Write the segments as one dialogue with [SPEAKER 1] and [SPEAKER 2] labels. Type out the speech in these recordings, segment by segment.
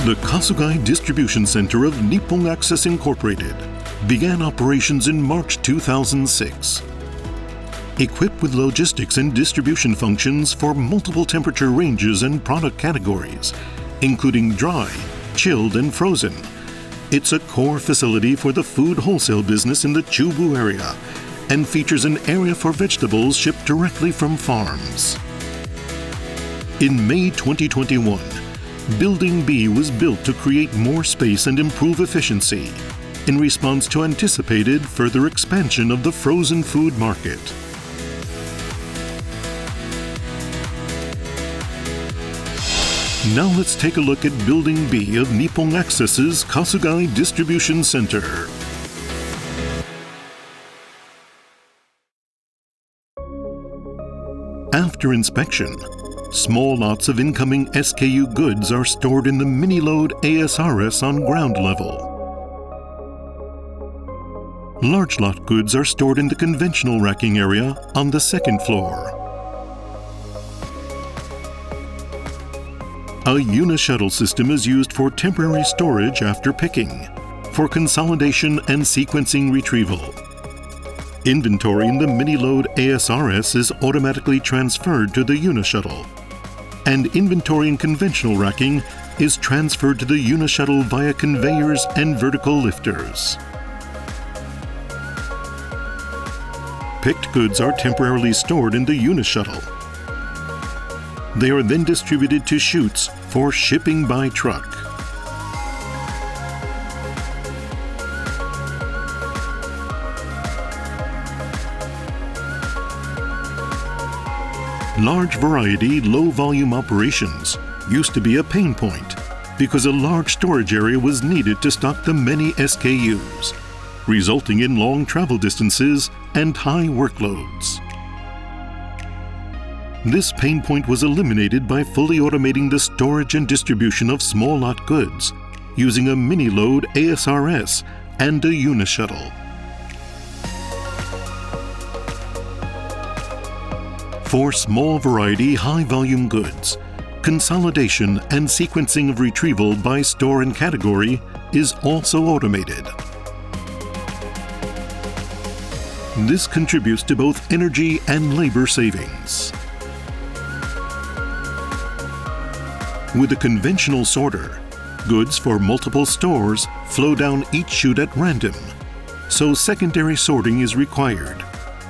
[SPEAKER 1] The Kasugai Distribution Center of Nippon Access Incorporated began operations in March 2006. Equipped with logistics and distribution functions for multiple temperature ranges and product categories, including dry, chilled, and frozen, it's a core facility for the food wholesale business in the Chubu area and features an area for vegetables shipped directly from farms. In May 2021, Building B was built to create more space and improve efficiency in response to anticipated further expansion of the frozen food market. Now let's take a look at Building B of Nippon Access's Kasugai Distribution Center. After inspection, small lots of incoming SKU goods are stored in the Miniload ASRS on ground level. Large lot goods are stored in the conventional racking area on the second floor. A Uni-SHUTTLE system is used for temporary storage after picking, for consolidation and sequencing retrieval. Inventory in the Miniload ASRS is automatically transferred to the Uni-SHUTTLE, and inventory in conventional racking is transferred to the Uni-SHUTTLE via conveyors and vertical lifters. Picked goods are temporarily stored in the Uni-SHUTTLE. They are then distributed to chutes for shipping by truck. Large variety, low volume operations used to be a pain point because a large storage area was needed to stock the many SKUs, resulting in long travel distances and high workloads. This pain point was eliminated by fully automating the storage and distribution of small lot goods using a Miniload ASRS and a Uni-SHUTTLE. For small variety, high volume goods, consolidation and sequencing of retrieval by store and category is also automated. This contributes to both energy and labor savings. With a conventional sorter, goods for multiple stores flow down each chute at random, so secondary sorting is required,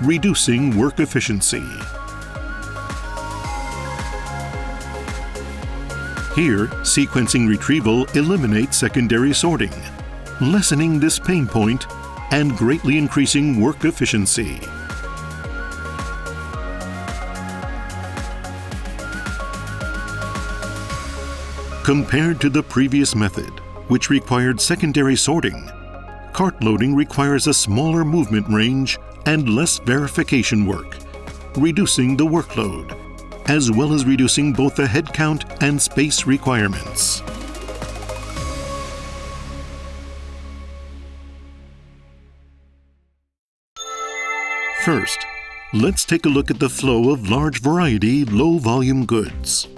[SPEAKER 1] reducing work efficiency. Here, sequencing retrieval eliminates secondary sorting, lessening this pain point and greatly increasing work efficiency. Compared to the previous method, which required secondary sorting, cart loading requires a smaller movement range and less verification work, reducing the workload, as well as reducing both the head count and space requirements. First, let's take a look at the flow of large variety, low volume goods.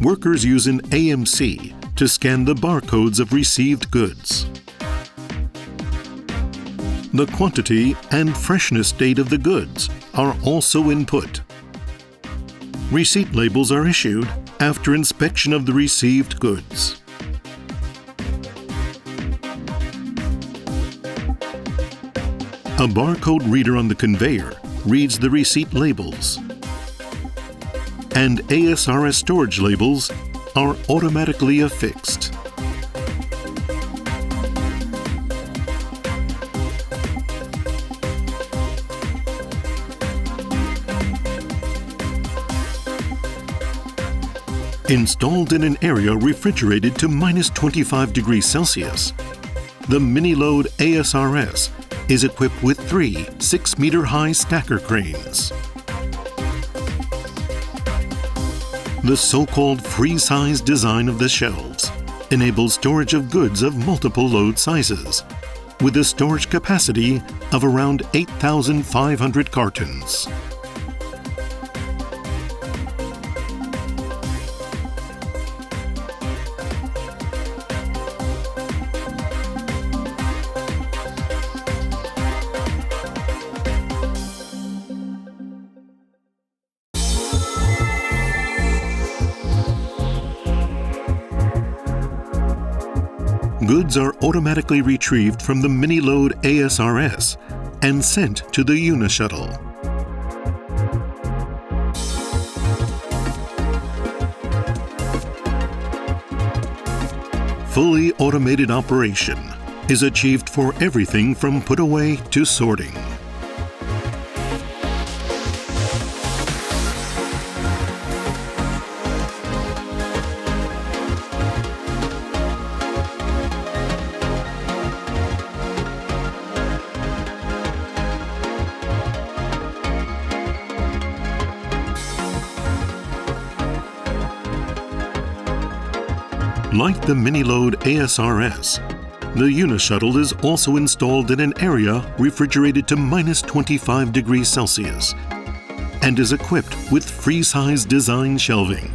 [SPEAKER 1] Workers use an AMC to scan the barcodes of received goods. The quantity and freshness date of the goods are also input. Receipt labels are issued after inspection of the received goods. A barcode reader on the conveyor reads the receipt labels, and ASRS storage labels are automatically affixed. Installed in an area refrigerated to -25 degrees Celsius, the Miniload ASRS is equipped with 3 6-meter-high stacker cranes. The so-called free-size design of the shelves enables storage of goods of multiple load sizes, with a storage capacity of around 8,500 cartons. goods are automatically retrieved from the Miniload ASRS and sent to the Uni-SHUTTLE. Fully automated operation is achieved for everything from put away to sorting. Like the Miniload ASRS, the Uni-SHUTTLE is also installed in an area refrigerated to -25 degrees Celsius and is equipped with free-size design shelving.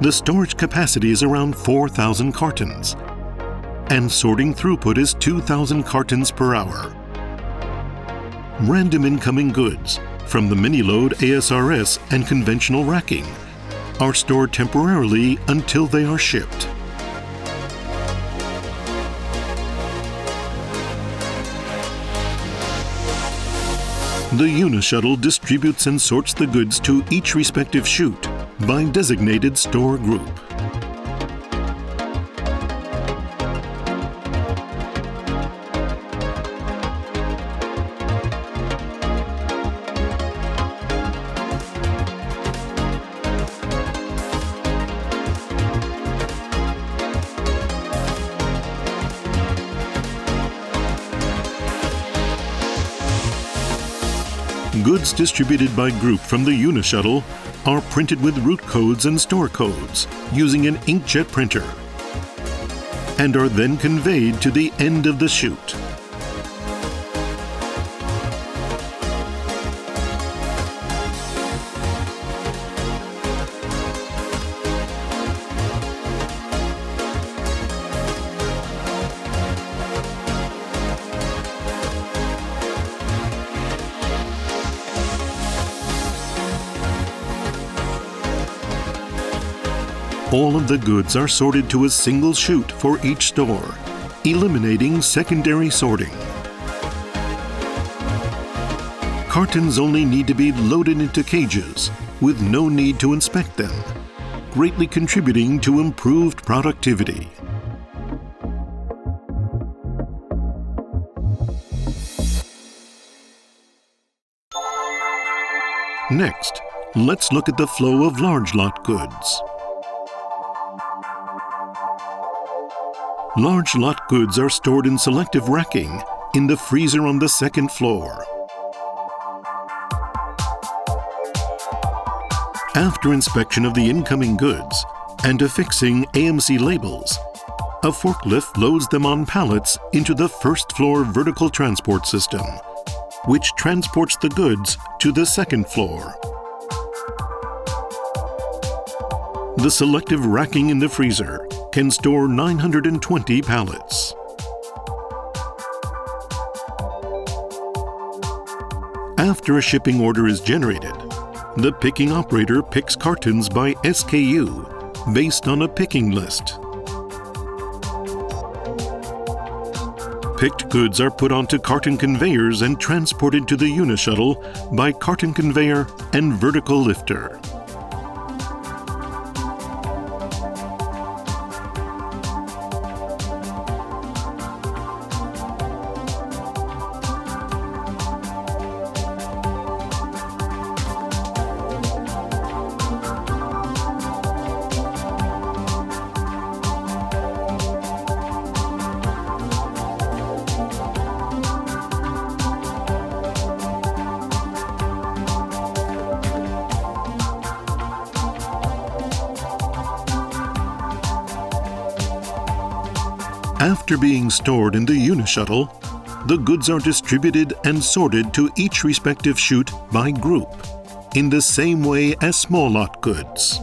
[SPEAKER 1] The storage capacity is around 4,000 cartons, and sorting throughput is 2,000 cartons per hour. Random incoming goods from the Miniload ASRS and conventional racking are stored temporarily until they are shipped. The Uni-SHUTTLE distributes and sorts the goods to each respective chute by designated store group. Goods distributed by group from the Uni-SHUTTLE are printed with route codes and store codes using an inkjet printer and are then conveyed to the end of the chute. All of the goods are sorted to a single chute for each store, eliminating secondary sorting. Cartons only need to be loaded into cages with no need to inspect them, greatly contributing to improved productivity. Next, let's look at the flow of large lot goods. Large lot goods are stored in selective racking in the freezer on the second floor. After inspection of the incoming goods and affixing AMC labels, a forklift loads them on pallets into the first floor vertical transport system, which transports the goods to the second floor. The selective racking in the freezer can store 920 pallets. After a shipping order is generated, the picking operator picks cartons by SKU based on a picking list. Picked goods are put onto carton conveyors and transported to the Uni-SHUTTLE by carton conveyor and vertical lifter. After being stored in the Uni-SHUTTLE, the goods are distributed and sorted to each respective chute by group, in the same way as small lot goods.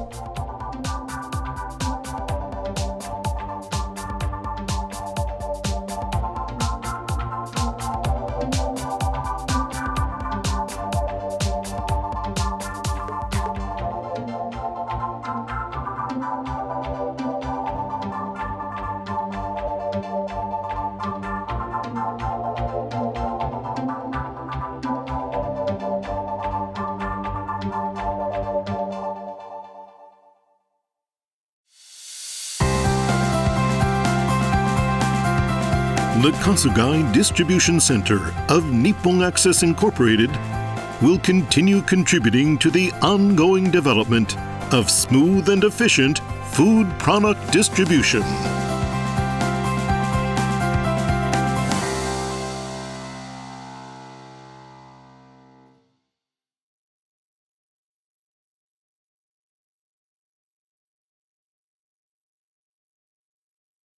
[SPEAKER 1] the Kasugai Distribution Center of Nippon Access Incorporated will continue contributing to the ongoing development of smooth and efficient food product distribution.